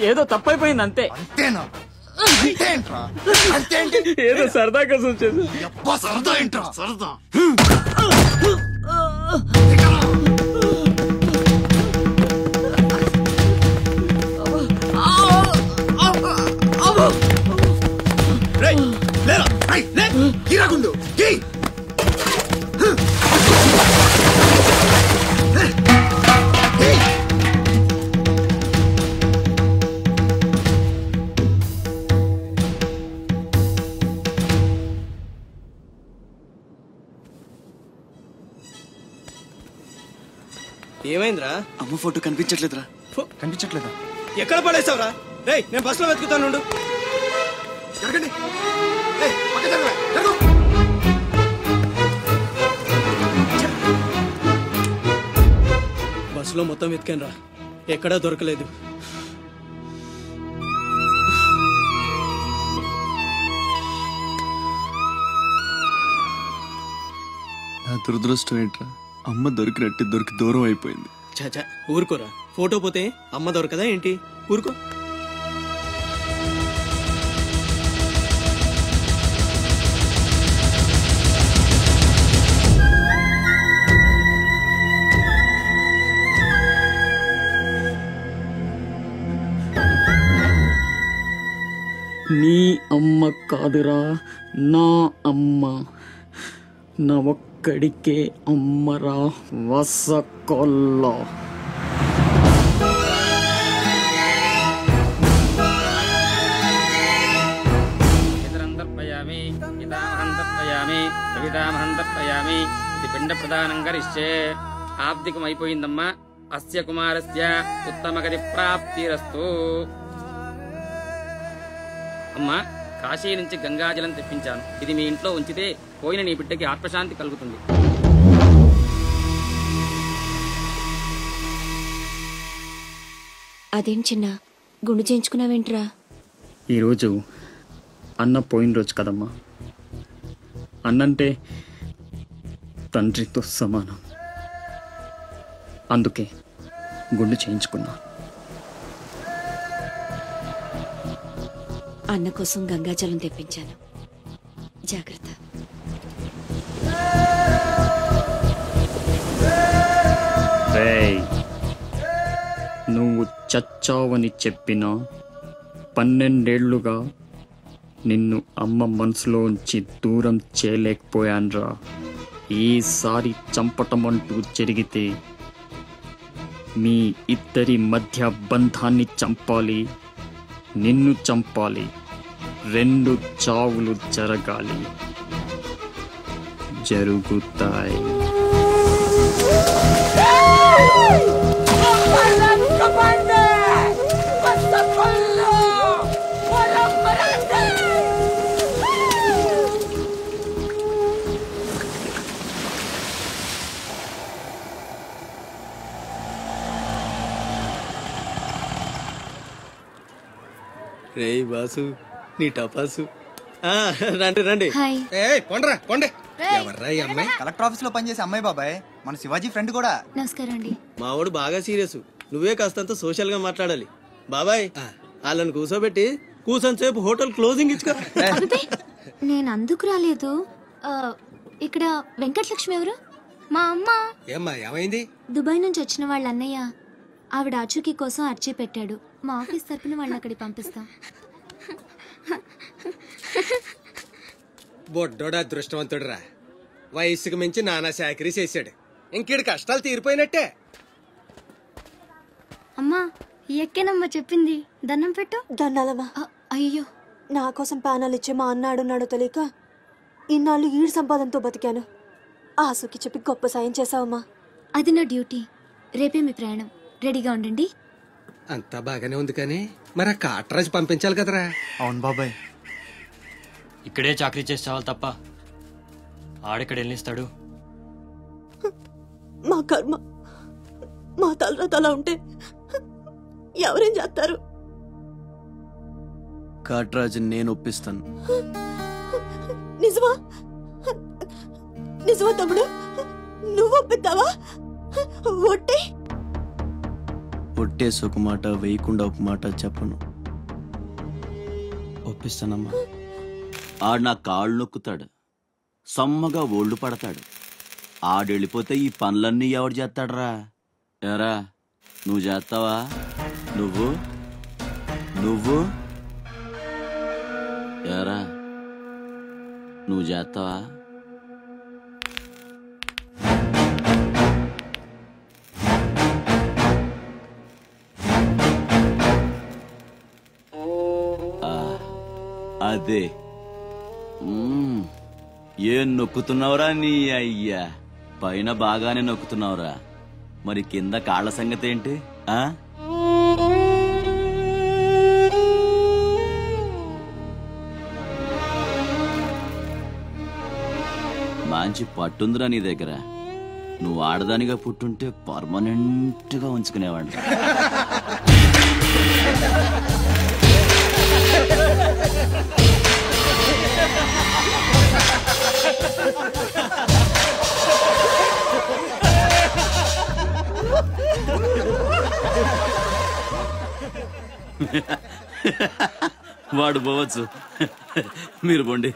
ఏదో తప్పైపోయింది అంతే. అంతేనా? ఏదో సరదా కోసం చేసి. సరదా ఏంట్రా సరదా? గిరాగుండు ఏమైందిరా? అమ్మ ఫోటో కనిపించట్లేదురా. కనిపించట్లేదా? ఎక్కడ పడేసావురా? రేయ్ నేను బస్సులో వెతుకుతాను. బస్సులో మొత్తం వెతికాను రా, ఎక్కడా దొరకలేదు. నా దురదృష్టం ఏంట్రా, అమ్మ దొరికి దూరం అయిపోయింది. చాచా ఊరుకోరా, ఫోటో పోతే అమ్మ దొరకదా ఏంటి? ఊరుకో. నీ అమ్మ కాదురా, నా అమ్మ. నా ఒక్కడికే అమ్మరా వసకొల్ల. పిండ ప్రదానం కరిష్యే. ఆబ్దికం అయిపోయిందమ్మా. అస్య కుమారస్య ఉత్తమగతి ప్రాప్తిరస్తు. అమ్మా, కాశీ నుంచి గంగాజలం తెప్పించాను. ఇది మీ ఇంట్లో ఉంచితే పోయిన నీ బిడ్డకి ఆత్మశాంతి కలుగుతుంది. అదేం చిన్న గుండు చేయించుకున్నావేంట్రా? ఈరోజు అన్న పోయిన రోజు కదమ్మా. అన్నంటే తండ్రితో సమానం. అందుకే గుండు చేయించుకున్నా. అన్న కోసం గంగాజలం తెప్పించాను, జాగ్రత్త. నువ్వు చచ్చావని చెప్పిన 12 ఏళ్లుగా నిన్ను అమ్మ మనసులోంచి దూరం చేయలేకపోయాన్రా. ఈసారి చంపటం అంటూ జరిగితే మీ ఇద్దరి మధ్య బంధాన్ని చంపాలి, నిన్ను చంపాలి. 2 చావులు జరగాలి, జరుగుతాయి. రే బాసు, నీ టపాసు. రండి రండి. కొండే ఎవర్రా ఈ అమ్మాయి? కలెక్టర్ ఆఫీస్ లో పనిచేసే అమ్మాయి బాబాయ్, మన శివాజీ ఫ్రెండ్ కూడా. నమస్కారం అండి. మావాడు బాగా సీరియస్, నువ్వే కాస్తంత సోషల్ గా మాట్లాడాలి. బాబాయ్, వాళ్ళని కూర్చోబెట్టి కూర్చొని సేపు హోటల్ క్లోజింగ్ ఇచ్చుకో. నేను అందుకు రాలేదు. ఇక్కడ వెంకటలక్ష్మి ఎవరు? మా అమ్మ. ఏమ్మా ఏమైంది? దుబాయ్ నుంచి వచ్చిన వాళ్ళ అన్నయ్య ఆవిడ ఆచూకీ కోసం అర్జీ పెట్టాడు. మా ఆఫీస్ తరపున వాళ్ళని అక్కడికి పంపిస్తాం. బొడ్డోడు అదృష్టవంతుడురా, వయసుకు మించి నానా చాకరీ చేశాడు. ఇంకేడు కష్టాలు తీరిపోయినట్టే. అమ్మా, ఎక్కేనమ్మా చెప్పింది. దండం పెట్టు. దండాలమ్మా. అయ్యో, నా కోసం ప్యానాలు ఇచ్చే మా అన్న ఆడున్నాడో తెలియక ఇన్నాళ్ళు ఈడు సంపాదనతో బతికాను. ఆసుకి చెప్పి గొప్ప సాయం చేసావమ్మా. అది నా డ్యూటీ. రేపే మీ ప్రయాణం, రెడీగా ఉండండి. అంతా బాగానే ఉంది కానీ మరి ఆ కాటరాజు పంపించాలి కదరా. అవును బాబాయ్, ఇక్కడే చాకరీ చేసి చావాలి తప్ప ఆడెక్కడ వెళ్ళిస్తాడు. మా కర్మ, మా తలరాత అలా ఉంటే ఎవరేం చేస్తారు? కాట్రాజుని నేను ఒప్పిస్తాను. నిజమా? నిజమా తమ్ముడు? నువ్వు ఒప్పిద్దావా? ఒట్టే ఒట్టేసి ఒక మాట, వేయకుండా ఒక మాట చెప్పను. ఒప్పిస్తానమ్మా. ఆడు నా కాళ్ళు నొక్కుతాడు, సమ్మగా ఒళ్ళు పడతాడు. ఆడెళ్ళిపోతే ఈ పనులన్నీ ఎవడు చేస్తాడరా? ఎరా నువ్వు చేస్తావా? నువ్వు నువ్వు ఎరా నువ్వు చేస్తావా? అదే ఏం నొక్కుతున్నావురా నీ అయ్యా? పైన బాగానే నొక్కుతున్నావురా, మరి కింద కాళ్ళ సంగతి ఏంటి? మంచి పట్టుందిరా నీ దగ్గర. నువ్వు ఆడదానిగా పుట్టుంటే పర్మనెంట్ గా ఉంచుకునేవాడు. వాడు పోవచ్చు, మీరు పోండి.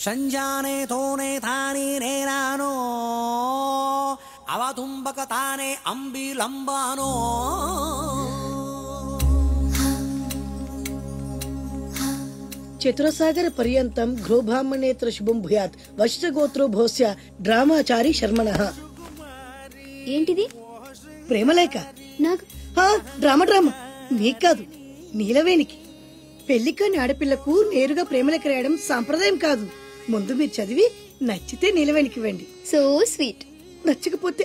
సంజానే తోనే తానే నేనానో అవతుంబక తానే అంబిలంబానో చతురసాగర పర్యంతం గృహబ్రాహ్మణేతర శుభం భూయాత్ వశిష్ఠగోత్రో భోస్య డ్రామాచారి శర్మణః. ఏంటిది? ప్రేమలేఖ. నాకు డ్రామా నీకు కాదు, నీలవేనికి. పెళ్లికాని ఆడపిల్లకు నేరుగా ప్రేమలేఖ రాయడం సాంప్రదాయం కాదు. ముందు మీరు చదివి నచ్చితే నీలవేనికి ఇవ్వండి. So sweet. నచ్చకపోతే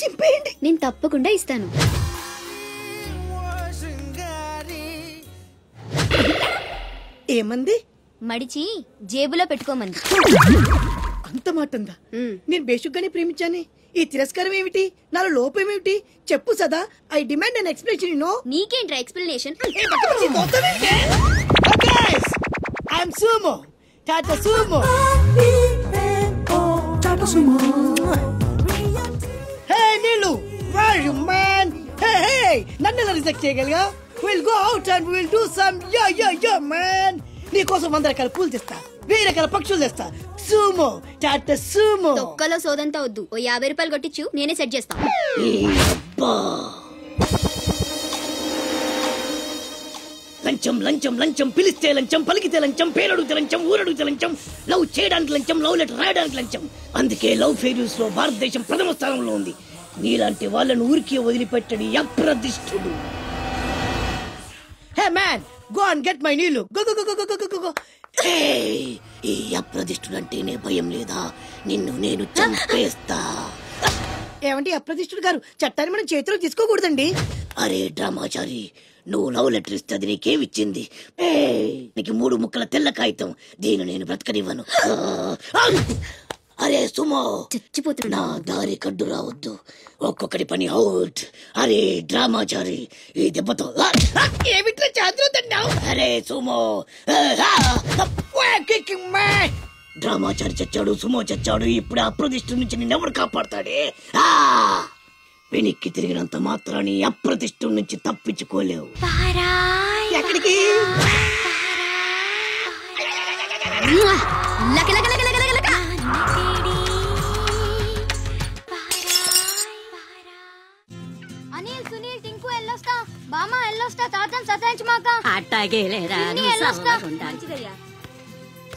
చింపేయండి. నేను తప్పకుండా ఇస్తాను. ఏమంది? మడిచి జేబులో పెట్టుకోమంది. అంత మాట ఉందా? నేను బేషుగ్గానే ప్రేమించానే. ఈ తిరస్కారం ఏమిటి? నాలో లోపం ఏమిటి? చెప్పు సదా. I demand an explanation. No. నీకేంట్రా ఎక్స్ప్లెనేషన్? I'm Sumo, Tata Sumo. Hey Neelu, where are you man? Hey, నన్ను ఎలా రిజెక్ట్ చేయగలిగా? We'll go out and we'll do some yeah man. నీకోసం 100 రకాల పూలు తెస్తా, 1000 రకాల పక్షులు తెస్తా. Sumo, Tata Sumo. తొక్కలో సోదంతా వద్దు. ఓ 50 రూపాయలు కొట్టించు, నేనే సెట్ చేస్తా. లంచం లంచం లంచం, పిలిస్తే లంచం, పలికితే లంచం, పేరడుగుతే లంచం, ఊరడుగుతే లంచం, లవ్ చేయడానికి లంచం, లవ్ లెటర్ రాయడానికి లంచం. అందుకే లవ్ ఫెయిల్యూర్స్ లో భారతదేశం ప్రథమ స్థానంలో ఉంది. నీలాంటి వాళ్ళను ఊరికే వదిలిపెట్టడి అప్రదిష్టుడు. Hey man, go and get my నీళ్ళు. Go go go go go go. ఈ అప్రదిష్టుడు అంటేనే భయం లేదా? నిన్ను నేను చంపేస్తా. ఏమంటే అప్రదిష్టుడు గారు, చట్టాన్ని మనం చేతిలో తీసుకోకూడదండి. అరే డ్రామాచారి, నువ్వు లవ్ లెటర్ ఇస్తే అది నీకేమిచ్చింది? నీకు 3 ముక్కల తెల్ల కాగితం. దీన్ని నేను బ్రతకనివ్వను. అరే సుమో, చచ్చిపోతున్నా. నా దారి కడ్డు రావద్దు. ఒక్కొక్కటి పని అవుట్. అరే డ్రామాచారి, ఈ దెబ్బతో ఏమిట్రా చేతులు తన్నావు? అరే సుమో, డ్రామాచారి చచ్చాడు, సుమో చచ్చాడు. ఇప్పుడు అప్రతిష్ఠ నుంచి నిన్నెవడు కాపాడతాడే? వెనక్కి తిరిగినంత మాత్రాన్ని అప్రతిష్ఠ నుంచి తప్పించుకోలేవు. ఎక్కడికి? అనిల్, సునీల్, టింకు ఎల్లొస్తా. బామ్మ ఎల్లొస్తా. తాతని సతాయించమాక. అట్టాగేలేరా.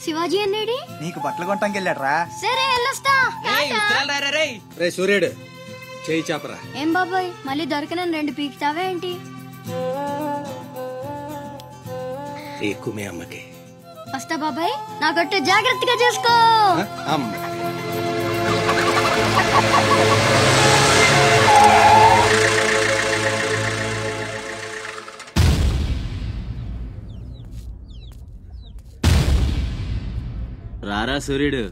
శివాజీ అన్నేడి? నీకు బట్టలు కొనటానికి వెళ్ళాడ్రా. సరే ఎల్లొస్తా. రే సూర్యుడు, చేయి చాపరా. ఏం బాబాయ్, మళ్ళీ దొరకనని 2 పీకుతావే ఏంటి? ఎక్కువ మీ అమ్మకి. వస్తా బాబాయ్, నా గొట్టు జాగ్రత్తగా చేసుకో. అమ్మ రారా సూర్యుడు,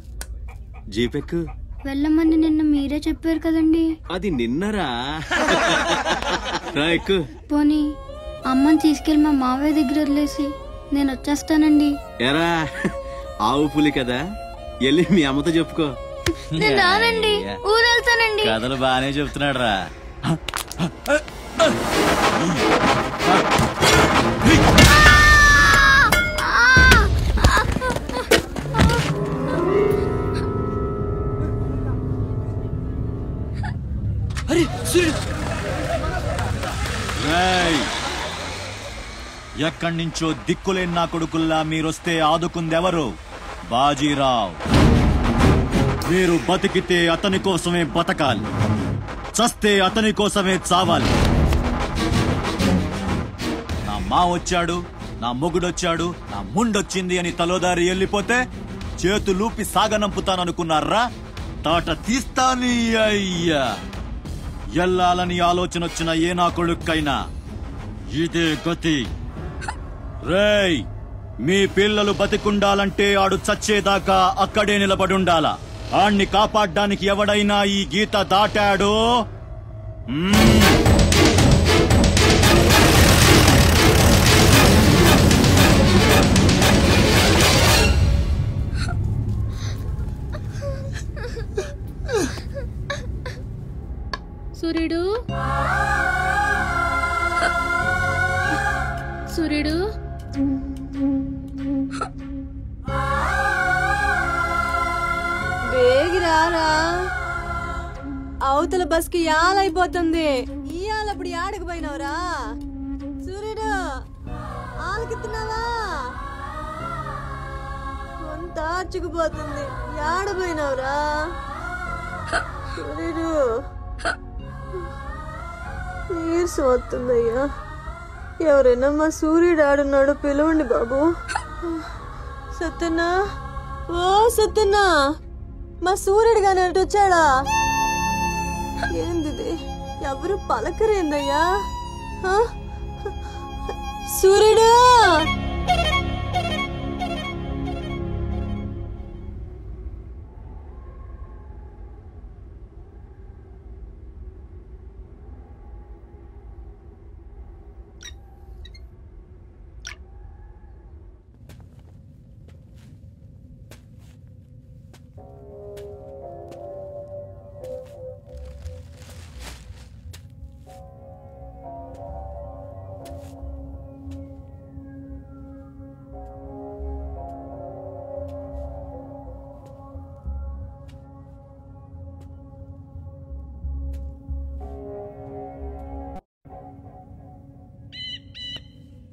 జీపెక్కు. వెళ్ళమని నిన్న మీరే చెప్పారు కదండి. అది నిన్నరా. రా ఎక్కు. పోనీ అమ్మని తీసుకెళ్లి మా మావయ్య దగ్గర వదిలేసి నేను వచ్చేస్తానండి. ఎరా ఆవు పులి కదా, వెళ్ళి మీ అమ్మతో చెప్పుకో. నేను రానండి, ఊరు వెళ్తానండి. కథలు బానే చెప్తున్నాడు రా. ఎక్కడి నుంచో దిక్కులేని నా కొడుకుల్లా మీరొస్తే ఆదుకుందెవరు? బాజీరావ్. మీరు బతికితే అతని కోసమే బతకాలి, చస్తే అతని కోసమే చావాలి. నా మా వచ్చాడు, నా మొగుడొచ్చాడు, నా ముండొచ్చింది అని తలోదారి వెళ్ళిపోతే చేతులూపి సాగనంపుతాననుకున్నారా? తాట తీస్తాని అయ్యా. ఎల్లాలని ఆలోచనొచ్చిన ఏ నా కొడుక్కైనా ఇదే గతి. రేయ్, మీ పిల్లలు బతికుండాలంటే ఆడు చచ్చేదాకా అక్కడే నిలబడుండాలా. ఆణ్ణి కాపాడ్డానికి ఎవడైనా ఈ గీత దాటాడో సూర్యుడు, సూర్యుడు, వేగిరారా, అవతల బస్ కి యాలైపోతుంది. ఇయాలప్పుడు యాడకు పోయినవరా? సూర్యుడు, ఆలకిస్తున్నావా? అంత ఆర్చుకుపోతుంది, యాడపోయినవరా? సూర్యుడు, నీరసం వస్తుందయ్యా. ఎవరైనా మా సూర్యుడు ఆడున్నాడు, పిలవండి బాబు. సత్యన్నా, ఓ సత్యన్నా, మా సూర్యుడు గాని అటు వచ్చాడా? ఏంది ఎవరు పలకరేందయ్యా? సూర్యుడు.